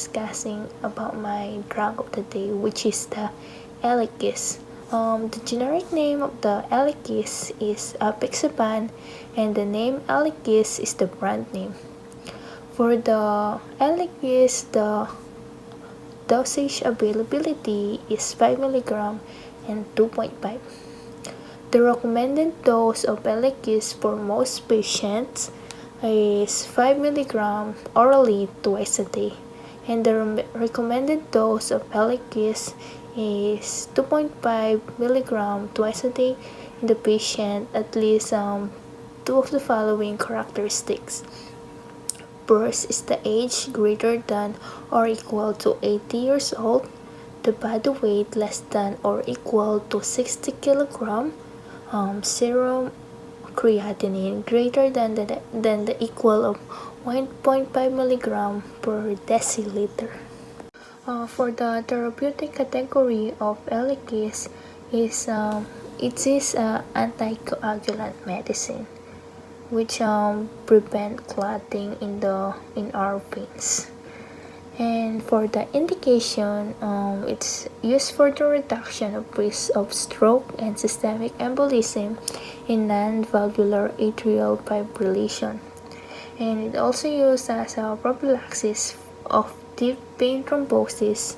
discussing about my drug of the day, which is the Eliquis. The generic name of the Eliquis is Apixaban, and the name Eliquis is the brand name. For the Eliquis, the dosage availability is 5 mg and 2.5. The recommended dose of Eliquis for most patients is 5 mg orally twice a day, and the recommended dose of Eliquis is 2.5 mg twice a day in the patient at least two of the following characteristics. First is the age greater than or equal to 80 years old, the body weight less than or equal to 60 kg, serum creatinine greater than the equal of 1.5 mg per deciliter. For the therapeutic category of Eliquis it is anticoagulant medicine, which prevent clotting in our veins. And for the indication, it's used for the reduction of risk of stroke and systemic embolism in non-valvular atrial fibrillation. And it also used as a prophylaxis of deep vein thrombosis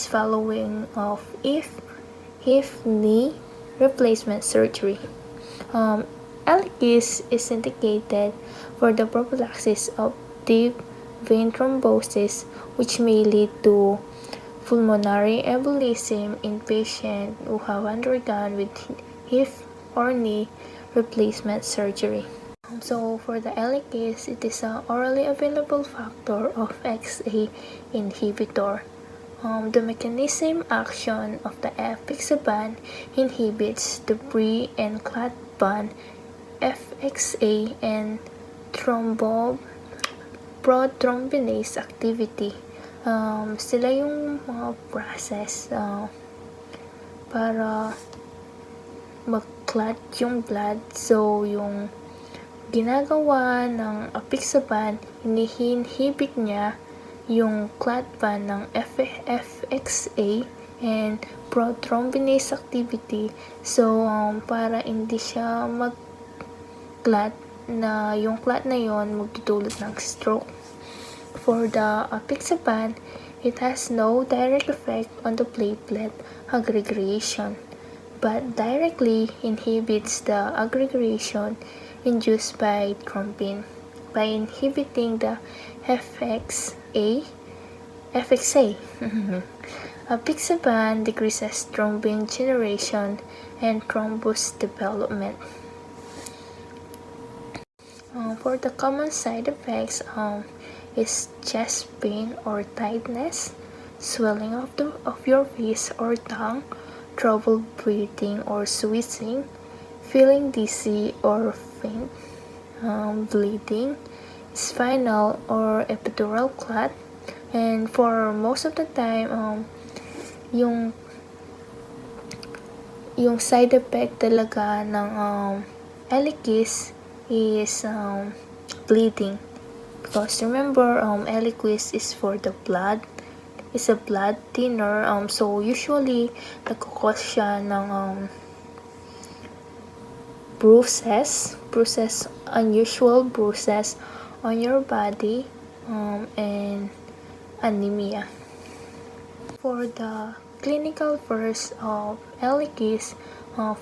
following of knee replacement surgery. Eliquis is indicated for the prophylaxis of deep vein thrombosis, which may lead to pulmonary embolism in patients who have undergone with hip or knee replacement surgery. So for the Eliquis, it is an orally available factor of XA inhibitor. The mechanism action of the Apixaban inhibits the pre- and clot bond FXA and prothrombinase activity. Sila yung mga process para mag-clot yung blood. So, yung ginagawa ng Apixaban, inhibit niya yung clot band ng FXA and prothrombinase activity. So, para hindi siya mag-clot, na yung clot na yon magdudulot ng stroke. For the Apixaban, it has no direct effect on the platelet aggregation, but directly inhibits the aggregation induced by thrombin by inhibiting the FXA. Apixaban decreases thrombin generation and thrombus development. For the common side effects is chest pain or tightness, swelling of your face or tongue, trouble breathing or wheezing, feeling dizzy or faint, bleeding, spinal or epidural clot, and for most of the time yung side effect talaga ng Eliquis is bleeding, because remember Eliquis is for the blood, is a blood thinner, so usually nagkakos siya ng bruises, unusual bruises on your body, and anemia. For the clinical verse of Eliquis,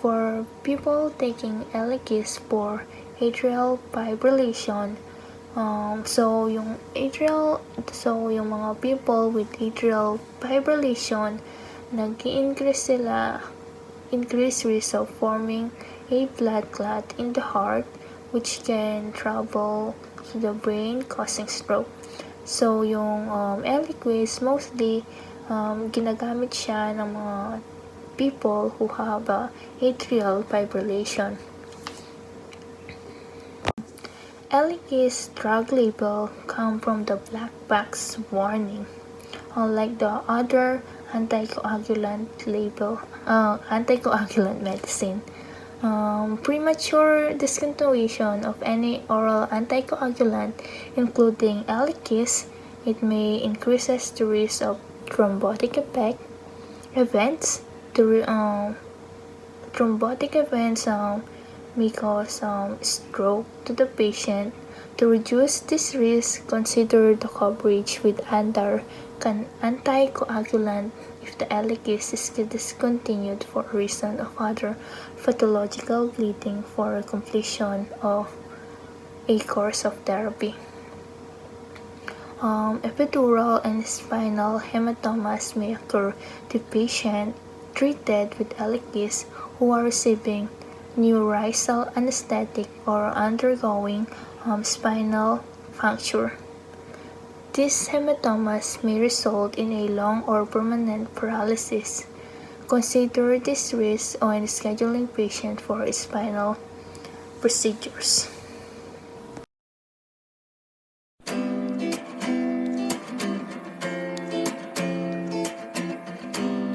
for people taking Eliquis for atrial fibrillation, so yung mga people with atrial fibrillation, increased risk of forming a blood clot in the heart, which can travel to the brain, causing stroke. So yung Eliquis mostly ginagamit siya ng mga people who have atrial fibrillation. Eliquis drug label come from the black box warning, unlike the other anticoagulant medicine. Premature discontinuation of any oral anticoagulant, including Eliquis, it may increase the risk of thrombotic events. Thrombotic events may cause stroke to the patient. To reduce this risk, consider the coverage with anticoagulant if the Eliquis is discontinued for reason of other pathological bleeding for completion of a course of therapy. Epidural and spinal hematomas may occur to patients treated with Eliquis who are receiving neurasal anesthetic or undergoing spinal fracture. These hematomas may result in a long or permanent paralysis. Consider this risk when scheduling patients for spinal procedures.